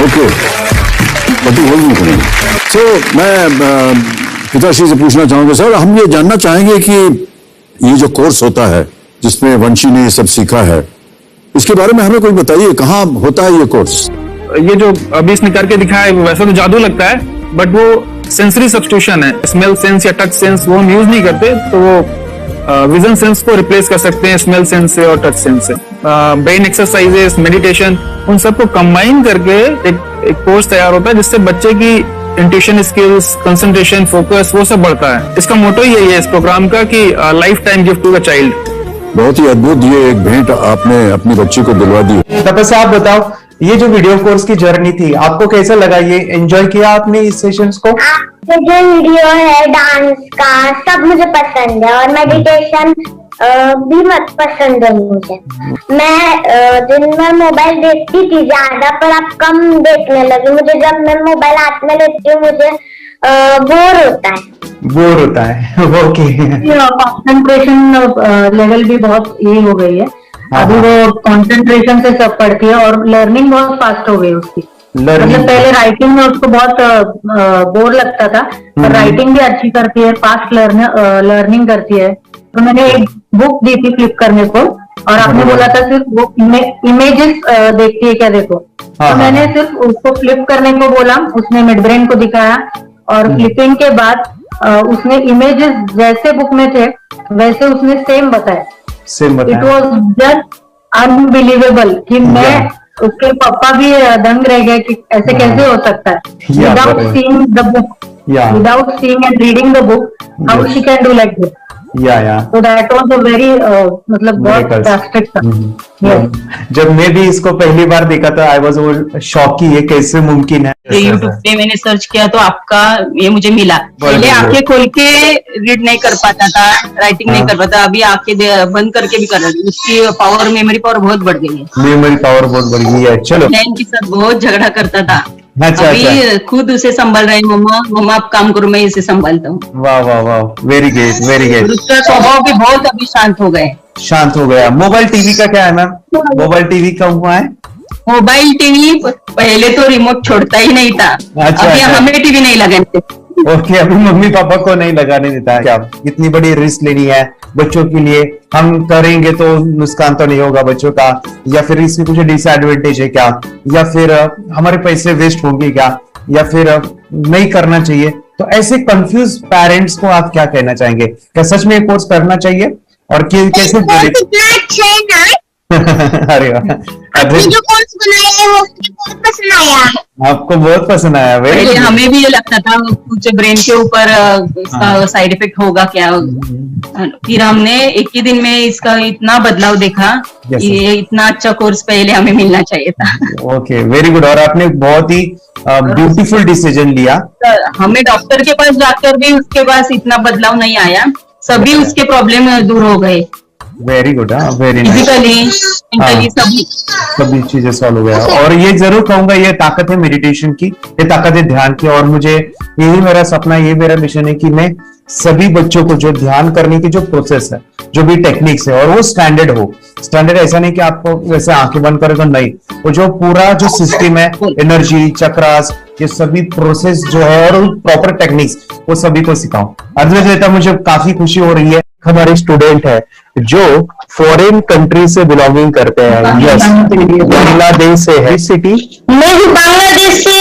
Okay, तो मैं पिताश्री से पूछना चाहूंगा, सर हम ये जानना चाहेंगे कि ये जो कोर्स होता है जिसमें वंशी ने ये सब सीखा है, इसके बारे में हमें कोई बताइए, कहाँ होता है ये कोर्स? ये जो अभी इसने करके दिखाया है वैसा तो जादू लगता है, बट वो सेंसरी सब्स्टिट्यूशन है। स्मेल सेंस या टच सेंस वो हम यूज नहीं करते, तो वो विजन सेंस को रिप्लेस कर सकते हैं स्मेल सेंस से और टच सेंस से। ब्रेन एक्सरसाइजेस, मेडिटेशन, उन सबको कंबाइन करके एक कोर्स तैयार होता है जिससे बच्चे की इंट्यूशन स्किल्स, कंसंट्रेशन, फोकस वो सब बढ़ता है। इसका मोटो यही है इस प्रोग्राम का कि life time gift to the child. बहुत ही अद्भुत ये एक भेंट आपने अपनी बच्ची को दिलवा दी। तपस्या आप बताओ, ये जो वीडियो कोर्स की जर्नी थी आपको कैसा लगा? ये एंजॉय किया आपने इस सेशंस को? आपके जो वीडियो है डांस का सब मुझे पसंद है और मेडिटेशन भी मत पसंद है मुझे। मैं दिन भर मोबाइल देखती थी ज्यादा, पर अब कम देखने लगी। मुझे जब मैं मोबाइल हाथ में लेती हूँ मुझे बोर होता है। ओके। कंसंट्रेशन लेवल भी बहुत ये हो गई है अभी, वो कंसंट्रेशन से सब पढ़ती है और लर्निंग बहुत फास्ट हो गई उसकी। मतलब पहले राइटिंग में उसको बहुत बोर लगता था, पर राइटिंग भी अच्छी करती है, फास्ट लर्निंग करती है। तो मैंने एक बुक दी थी फ्लिप करने को और आपने बोला था सिर्फ वो इमेजेस देखती है क्या, देखो। तो मैंने सिर्फ उसको फ्लिप करने को बोला, उसने मिड ब्रेन को दिखाया और फ्लिपिंग के बाद उसने इमेजेस जैसे बुक में थे वैसे उसने सेम बताया। इट वॉज जस्ट अनबिलीवेबल कि मैं उसके पापा भी दंग रह गए कि ऐसे कैसे हो सकता है। Without seeing the book, without seeing and reading the book, how she can do like this. So that was a very मतलब बहुत ड्रास्टिक था। जब मैं भी इसको पहली बार देखा था आई वाज शॉक कि ये कैसे मुमकिन है। यूट्यूब पे मैंने सर्च किया तो आपका ये मुझे मिला। पहले आंखें खोल के रीड नहीं कर पाता था, राइटिंग नहीं कर पाता, अभी आंखें बंद करके भी कर रही हूँ। उसकी पावर, मेमोरी पावर बहुत बढ़ गई है। मेमोरी पावर बहुत बढ़ गई है। चलो, बहन के साथ बहुत झगड़ा करता था, अच्छा, अभी खुद उसे संभाल रहे हैं। मम्मा आप काम करो, मैं इसे संभालता हूँ। वाह वाह वाह, वेरी ग्रेट वेरी ग्रेट। उसका स्वभाव भी बहुत अभी शांत हो गए। शांत हो गया। मोबाइल टीवी का क्या है मैम? मोबाइल टीवी का हुआ है? मोबाइल टीवी पहले तो रिमोट छोड़ता ही नहीं था। अच्छा, अभी अच्छा। हमें टीवी नहीं लगाने। ओके, अभी मम्मी पापा को नहीं लगाने देता है। क्या इतनी बड़ी रिस्क लेनी है बच्चों के लिए? हम करेंगे तो नुकसान तो नहीं होगा बच्चों का, या फिर इसकी कुछ डिसएडवांटेज है क्या, या फिर हमारे पैसे वेस्ट होंगे क्या, या फिर नहीं करना चाहिए? तो ऐसे कंफ्यूज पेरेंट्स को आप क्या कहना चाहेंगे? क्या सच में ये कोर्स करना चाहिए और कैसे? अरे वाह, जो कोर्स बनाया है वो मुझे बहुत पसंद आया। आपको बहुत पसंद आया? पहले हमें भी ये लगता था कुछ ब्रेन के ऊपर इसका साइड इफेक्ट होगा क्या। फिर हमने एक ही दिन में इसका इतना बदलाव देखा कि ये इतना अच्छा कोर्स पहले हमें मिलना चाहिए था। Okay, very good. और आपने बहुत ही ब्यूटीफुल डिसीजन लिया। हमें डॉक्टर के पास जाकर भी उसके पास इतना बदलाव नहीं आया, सभी उसके प्रॉब्लम दूर हो गए। Very good, very nice. Physically mentally सभी चीजें सॉल्व हो गया। और ये जरूर कहूंगा, ये ताकत है मेडिटेशन की, ये ताकत है ध्यान की। और मुझे यही मेरा सपना, ये मेरा मिशन है कि मैं सभी बच्चों को जो ध्यान करने की जो प्रोसेस है, जो भी टेक्निक्स है, और वो स्टैंडर्ड हो। स्टैंडर्ड ऐसा नहीं कि आपको वैसे आंखें बंद करे तो नहीं, वो जो पूरा जो सिस्टम है, एनर्जी चक्रास, ये सभी प्रोसेस जो है और प्रॉपर टेक्निक्स, वो सभी को सिखाऊं। अद्वैत, मुझे काफी खुशी हो रही है। हमारे स्टूडेंट है जो फॉरेन कंट्री से बिलोंगिंग करते हैं। यस, बांग्लादेश से है। सिटी मैं भी बांग्लादेश से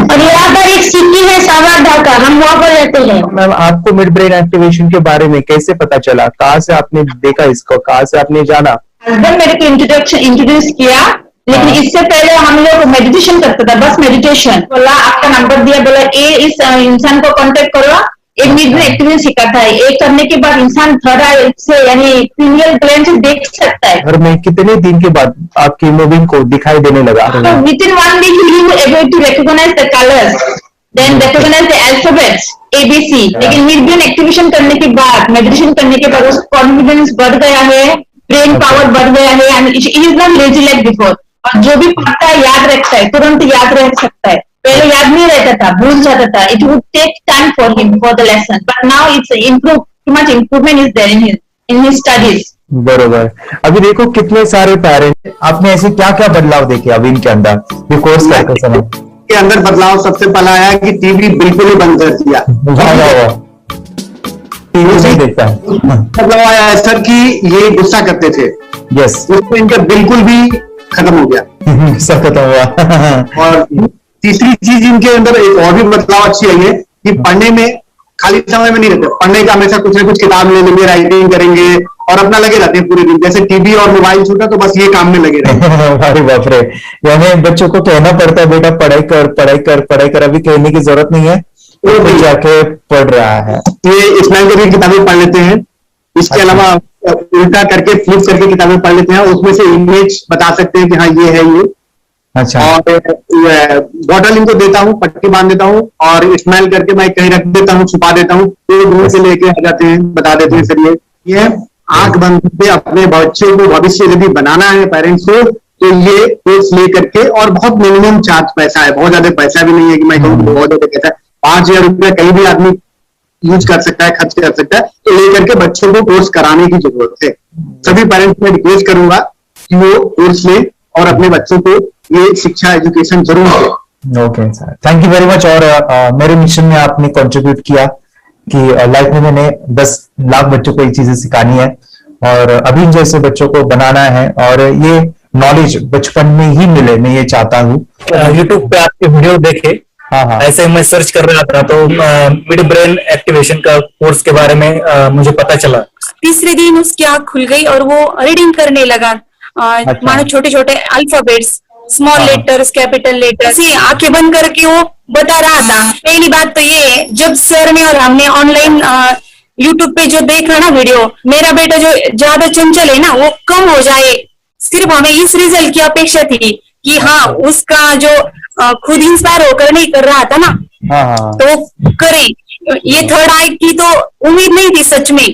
और यहाँ पर एक सिटी है सावारढाका, हम वहाँ पर रहते हैं। मैम, आपको मिड ब्रेन एक्टिवेशन के बारे में कैसे पता चला? कहाँ से आपने देखा इसको? कहाँ से आपने जाना? हस्बैंड मेरे को इंट्रोड्यूस किया, लेकिन इससे पहले हम लोग मेडिटेशन करते थे, बस मेडिटेशन। बोला आपका नंबर दिया, बोला ये इस इंसान को कांटेक्ट करो, एक मिड ब्रेन एक्टिवेशन सिखाता है। एक करने के बाद इंसान थर्ड आई से यानी पिनियल ग्लैंड से देख सकता है। घर में कितने दिन के बाद आपकी हीमोग्लोबिन को दिखाई देने लगा? So within 1 week he was able to recognize the colors, then recognize the alphabets ABC। लेकिन मिड ब्रेन एक्टिवेशन करने के बाद, मेडिटेशन करने के बाद उसका कॉन्फिडेंस बढ़ गया है, ब्रेन पावर बढ़ गया है, and he is not lazy like before. और जो भी पढ़ता है याद रखता है, तुरंत याद रख सकता है। पहले याद नहीं रहता था, भूल जाता था। It would take time for him for the lesson, but now it's improve, too much improvement is there in his studies. बरोबर। अभी देखो कितने सारे पेरेंट्स, आपने ऐसे क्या क्या बदलाव देखे अभी इनके अंदर ये कोर्स करते समय? के अंदर बदलाव सबसे पहला आया कि टीवी बिल्कुल ही बंद कर दिया। टीवी नहीं देखता है। बदलाव आया है सर कि ये गुस्सा करते थे। यस, उसमें इनका बिल्कुल भी खत्म हो गया। गुस्सा खत्म हुआ। और तीसरी चीज इनके अंदर एक और भी बदलाव अच्छी आई है कि पढ़ने में खाली समय में नहीं रहते, पढ़ने का हमेशा कुछ ना कुछ किताब ले लेंगे, राइटिंग करेंगे और अपना लगे रहते हैं पूरे दिन। जैसे टीवी और मोबाइल छूटा तो बस ये काम में लगे रहते हैं। अरे बाप रे, यानी बच्चों को कहना पड़ता है बेटा पढ़ाई कर, पढ़ाई कर, पढ़ाई कर। अभी कहने की जरूरत नहीं है, वो जाके पढ़ रहा है। ये स्मैल करके किताबें पढ़ लेते हैं। इसके अलावा उल्टा करके फ्लिप करके किताबें पढ़ लेते हैं, उसमें से इमेज बता सकते हैं कि हाँ ये है ये। अच्छा। और बॉटल इनको देता हूँ, पट्टी बांध देता हूँ और स्मेल करके मैं कहीं रख देता हूँ, छुपा देता हूँ, तो ढूंढ के लेके आ जाते हैं, बता देते हैं सर ये आंख बंद करके अपने बच्चों को भविष्य यदि बनाना है पेरेंट्स को, तो ये कोर्स ले करके। और बहुत मिनिमम चार्ज पैसा है, बहुत ज्यादा पैसा भी नहीं है कि मैं कहूँ बहुत ज्यादा पैसा है। 5,000 रुपया कहीं भी आदमी यूज कर सकता है, खर्च कर सकता है। तो लेकर के बच्चों को कोर्स कराने की जरूरत है। सभी पेरेंट्स में रिक्वेस्ट करूंगा कि वो कोर्स लें और अपने बच्चों को ये शिक्षा एजुकेशन जरूर दें। Okay sir, thank you very much. और मेरे मिशन में आपने कंट्रीब्यूट किया कि लाइफ में मैंने 10 लाख बच्चों को ये चीजें सिखानी है और अभी जैसे बच्चों को बनाना है, और ये नॉलेज बचपन में ही मिले, मैं ये चाहता हूँ। यूट्यूब पे आपके वीडियो देखे, हाँ, ऐसे मैं सर्च कर रहा था तो मिड ब्रेन एक्टिवेशन का कोर्स के बारे में मुझे पता चला। तीसरे दिन उसकी आंख खुल गई और वो रीडिंग करने लगा। मानो छोटे छोटे alphabets, small letters, capital letters, आंखें बंद करके वो बता रहा था। पहली बात तो ये है, जब सर ने और हमने ऑनलाइन यूट्यूब पे जो देखा ना वीडियो, मेरा बेटा जो ज्यादा चंचल है ना वो कम हो जाए, सिर्फ हमें इस रिजल्ट की अपेक्षा थी कि हाँ उसका जो खुद इंस्पायर होकर नहीं कर रहा था ना, तो करे। ये थर्ड आई की तो उम्मीद नहीं थी सच में।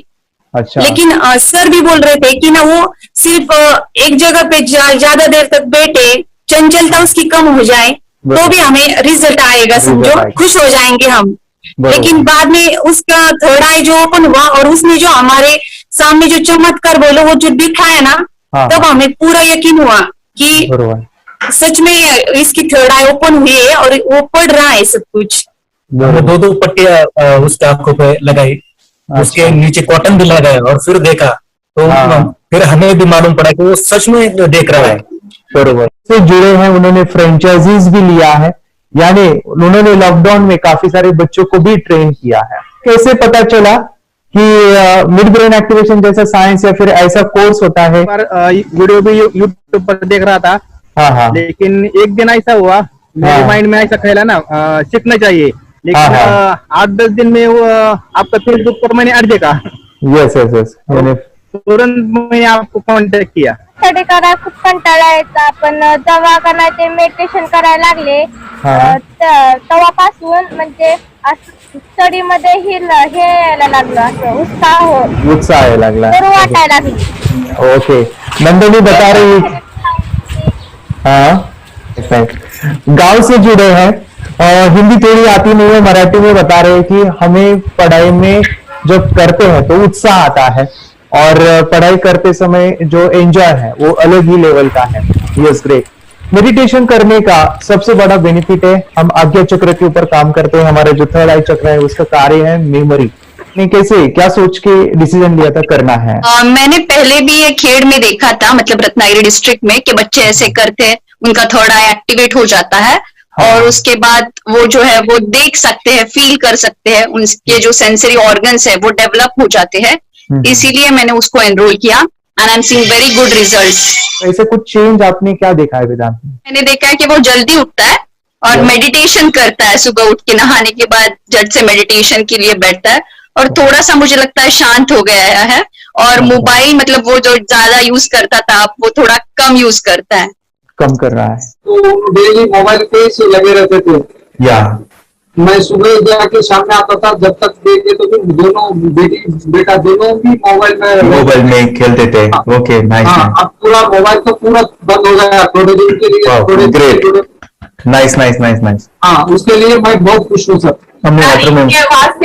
अच्छा। लेकिन सर भी बोल रहे थे कि ना वो सिर्फ एक जगह पे ज्यादा देर तक बैठे, चंचलता उसकी कम हो जाए तो भी हमें रिजल्ट आएगा, समझो खुश हो जाएंगे हम। लेकिन बाद में उसका थर्ड आई जो ओपन हुआ और उसने जो हमारे सामने जो चमत्कार बोलो वो जो दिखाया ना, तब हमें पूरा यकीन हुआ कि सच में इसकी थर्ड आई ओपन हुई है और वो पढ़ रहा है सब कुछ। दो पट्टियां उसके आंखों पे लगाई, उसके नीचे कॉटन भी लगाया और फिर देखा तो फिर हमें भी मालूम पड़ा कि वो सच में देख रहा है। बरोबर से जुड़े हैं, उन्होंने फ्रेंचाइजीज भी लिया है, यानी उन्होंने लॉकडाउन में काफी सारे बच्चों को भी ट्रेन किया है। कैसे पता चला कि मिड ब्रेन एक्टिवेशन जैसा साइंस या फिर ऐसा कोर्स होता है? वीडियो भी यूट्यूब पर देख रहा था। हाँ। लेकिन एक दिन ऐसा हुआ मेरे माइंड में ऐसा ख्याल है ना, सीखना चाहिए, लेकिन 8-10 दिन में वो आपका फेसबुक पर मैंने ऐड देखा। यस यस यस, तुरंत मैंने आपको कॉन्टॅक्ट किया। स्टडी करायला खूप कंटाळा यायचा, पण जेव्हा का ते मेडिटेशन करायला लागले तेव्हापासून म्हणजे स्टडी मध्ये हे यायला लागलं, असं उत्साह यायला लागला, बरं वाटायला लागली। ओके, नंदिनी बता रही, हाँ गांव से जुड़े हैं, हिंदी थोड़ी आती नहीं है, मराठी में बता रहे हैं कि हमें पढ़ाई में जब करते हैं तो उत्साह आता है और पढ़ाई करते समय जो एंजॉय है वो अलग ही लेवल का है। Yes great. मेडिटेशन करने का सबसे बड़ा बेनिफिट है, हम आज्ञा चक्र के ऊपर काम करते हैं, हमारा जो थर्ड आई चक्र है उसका कार्य है मेमोरी। कैसे, क्या सोच के डिसीजन लिया था करना है? मैंने पहले भी ये खेड़ में देखा था, मतलब रत्नागिरी डिस्ट्रिक्ट में, कि बच्चे ऐसे करते हैं, उनका थर्ड आई एक्टिवेट हो जाता है। और उसके बाद वो जो है वो देख सकते हैं, फील कर सकते हैं, उनके जो सेंसरी ऑर्गन्स है वो डेवलप हो जाते हैं। इसीलिए मैंने उसको एनरोल किया and I am seeing very good results. ऐसे कुछ चेंज आपने क्या देखा है वेदांत में? मैंने देखा है कि वो जल्दी उठता है और मेडिटेशन करता है, सुबह उठ के नहाने के बाद झट से मेडिटेशन के लिए बैठता है और थोड़ा सा मुझे लगता है शांत हो गया है। और मोबाइल मतलब वो जो ज्यादा यूज करता था वो थोड़ा कम यूज करता है, कम कर रहा है। तो डेली मोबाइल पे ही लगे रहते थे। या मैं सुबह जाके शाम में आता था, जब तक देखे तो फिर दोनों बेटा दोनों भी मोबाइल में खेलते थे। Okay, nice. अब पूरा मोबाइल तो पूरा बंद हो गया थोड़े दिन के लिए। Great, nice nice nice nice. हाँ, उसके लिए मैं बहुत खुश हूँ sir.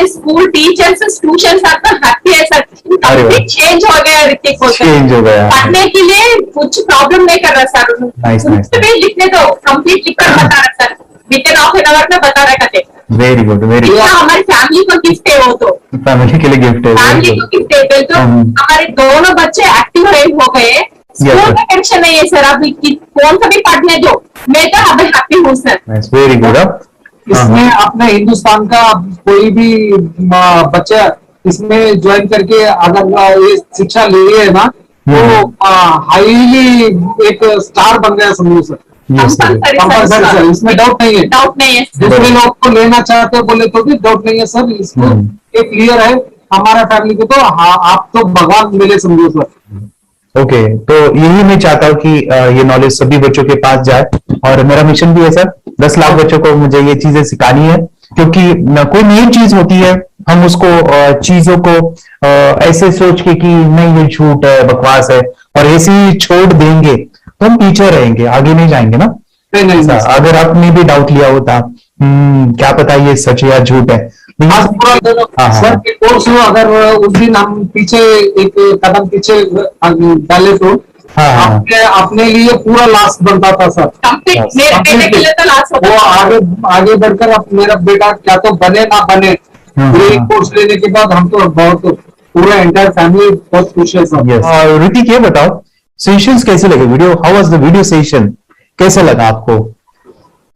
School teachers tuition happy है सर, चेंज हो गया ऋतिक को, चेंज हो गया, पढ़ने के लिए कुछ प्रॉब्लम नहीं कर रहा सर। Nice nice. लिखने दो, कंप्लीट लिखकर बता रहा sir, with in half an hour में बता रहा है। Very good, very good. हमारी फैमिली को गिफ्ट है, वो तो फैमिली के लिए गिफ्ट है, फैमिली को गिफ्ट है। तो हमारे दोनों बच्चे एक्टिव हो गए, स्कूल का टेंशन नहीं है सर, अभी कौन सा भी पढ़ने दो, मैं तो अभी हैप्पी हूँ सर। Very good. इसमें अपने हिंदुस्तान का कोई भी बच्चा इसमें ज्वाइन करके अगर ये शिक्षा ले है ना, तो हाईली एक स्टार बन गया समझो सर। कंपल्सरी सर, इसमें डाउट नहीं है, डाउट नहीं है। दूसरे लोग को लेना चाहते हो बोले तो भी डाउट नहीं है सर, इसको एक क्लियर है। हमारा फैमिली को तो आप तो भगवान मिले समझो सर। ओके, तो यही मैं चाहता हूँ कि ये नॉलेज सभी बच्चों के पास जाए और मेरा मिशन भी है सर, 10 लाख बच्चों को मुझे ये चीजें सिखानी है, क्योंकि कोई नई चीज होती है हम उसको चीजों को ऐसे सोच के कि नहीं ये झूठ है, बकवास है, और ऐसे ही छोड़ देंगे तो हम पीछे रहेंगे, आगे नहीं जाएंगे ना। नहीं, अगर आपने भी डाउट लिया होता क्या पता ये सच या झूठ है। सर के कोर्स में अगर उस दिन हम पीछे एक कदम पीछे डाले तो अपने लिए पूरा लास्ट बनता था सर। मेरे के लिए तो लास्ट होता वो आगे बढ़कर अब मेरा बेटा क्या तो बने ना बने, कोर्स लेने के बाद हम तो बहुत पूरा एंटायर फैमिली बहुत खुश है सर। ऋतिक ये बताओ, सेशंस कैसे लगे? Video, how was the video session, कैसा लगा आपको?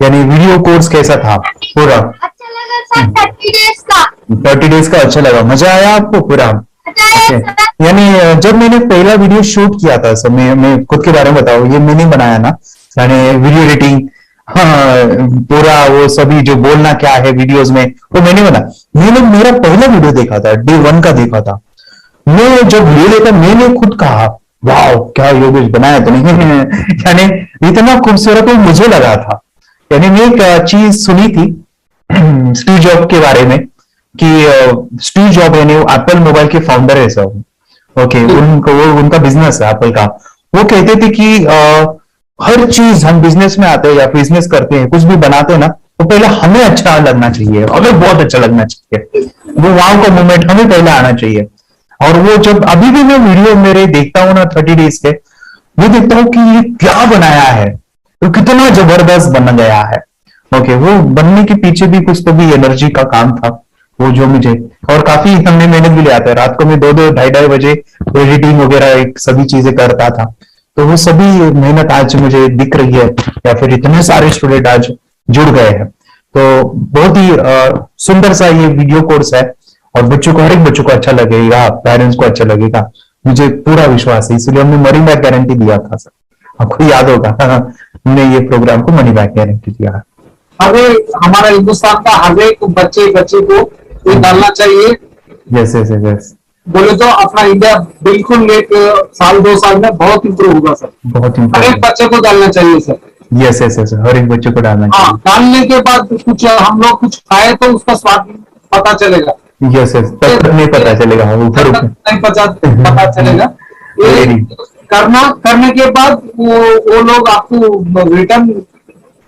यानी वीडियो कोर्स कैसा था पूरा? अच्छा लगा सर, 30 डेज का अच्छा लगा, मजा आया आपको पूरा? यानी जब मैंने पहला वीडियो शूट किया था सर, मैं खुद के बारे में बताऊं, ये मैंने बनाया ना, यानी वीडियो एडिटिंग, हाँ पूरा वो सभी जो बोलना क्या है वीडियोस में वो मैंने बना। मैंने मेरा पहला वीडियो देखा था, डे 1 का देखा था, मैं जब ले लेता मैंने खुद कहा वाह क्या योगेश बनाया तो नहीं यानी इतना खूबसूरत वो मुझे लगा था। यानी मैं एक चीज सुनी थी स्टीव जॉब के बारे में कि स्टीव जॉब यानी एप्पल मोबाइल के फाउंडर है सब, ओके, उनका बिजनेस है एप्पल का। वो कहते थे कि हर चीज हम बिजनेस में आते हैं या बिजनेस करते हैं, कुछ भी बनाते हैं ना, तो पहले हमें अच्छा लगना चाहिए, हमें बहुत अच्छा लगना चाहिए, वो वाव का मोमेंट हमें पहले आना चाहिए। और वो जब अभी भी मैं वीडियो मेरे देखता हूँ ना 30 डेज के, वो देखता हूँ कि ये क्या बनाया है, तो कितना जबरदस्त बन गया है। ओके, वो बनने के पीछे भी कुछ तो भी एनर्जी का काम था वो, जो मुझे और काफी हमने मेहनत भी लिया था। रात को मैं 2-2 ढाई बजे एडिटिंग वगैरह सभी चीजें करता था, तो वो सभी मेहनत आज मुझे दिख रही है, या फिर इतने सारे स्टूडेंट आज जुड़ गए हैं। तो बहुत ही सुंदर सा ये वीडियो कोर्स है और बच्चों को, हर एक बच्चों को अच्छा लगेगा, पेरेंट्स को अच्छा लगेगा, मुझे पूरा विश्वास है। इसलिए हमने मनी बैक गारंटी दिया था सर, आपको याद होगा हमने ये प्रोग्राम को मनी बैक गारंटी दिया। हमें हमारा हिंदुस्तान का हर एक बच्चे को ये डालना चाहिए। यस यस यस, बोले तो अपना इंडिया बिल्कुल एक साल 2 साल में बहुत इम्प्रूव होगा सर। बहुत हर एक बच्चे को डालना चाहिए सर। यस यस यस, हर एक बच्चे को डालना चाहिए। डालने के बाद कुछ हम लोग कुछ खाए तो उसका स्वाद पता चलेगा। यस यस, तब तक नहीं पता चलेगा, नहीं पता चलेगा। करने के बाद वो लोग आपको रिटर्न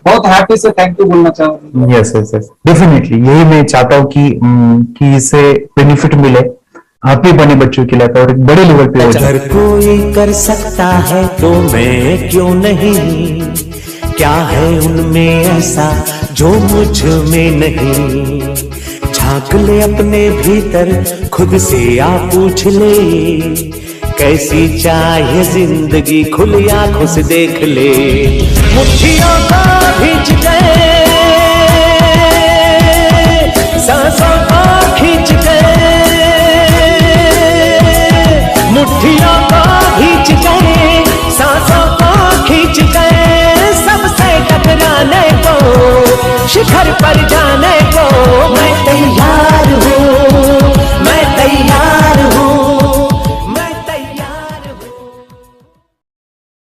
बहुत हैप्पी से थैंक यू बोलना चाहूंगा। यस यस यस, डेफिनेटली यही मैं चाहता हूँ कि इससे बेनिफिट मिले आप ही बने बच्चों के लिए, और एक बड़े लेवल पे हो जाए। अगर कोई कर सकता है तो मैं क्यों नहीं, क्या है उनमें ऐसा जो मुझ में नहीं। झांक ले अपने भीतर, खुद से आप पूछ ले, कैसी चाहे जिंदगी खुली आंखों से देख ले। मुट्ठियों का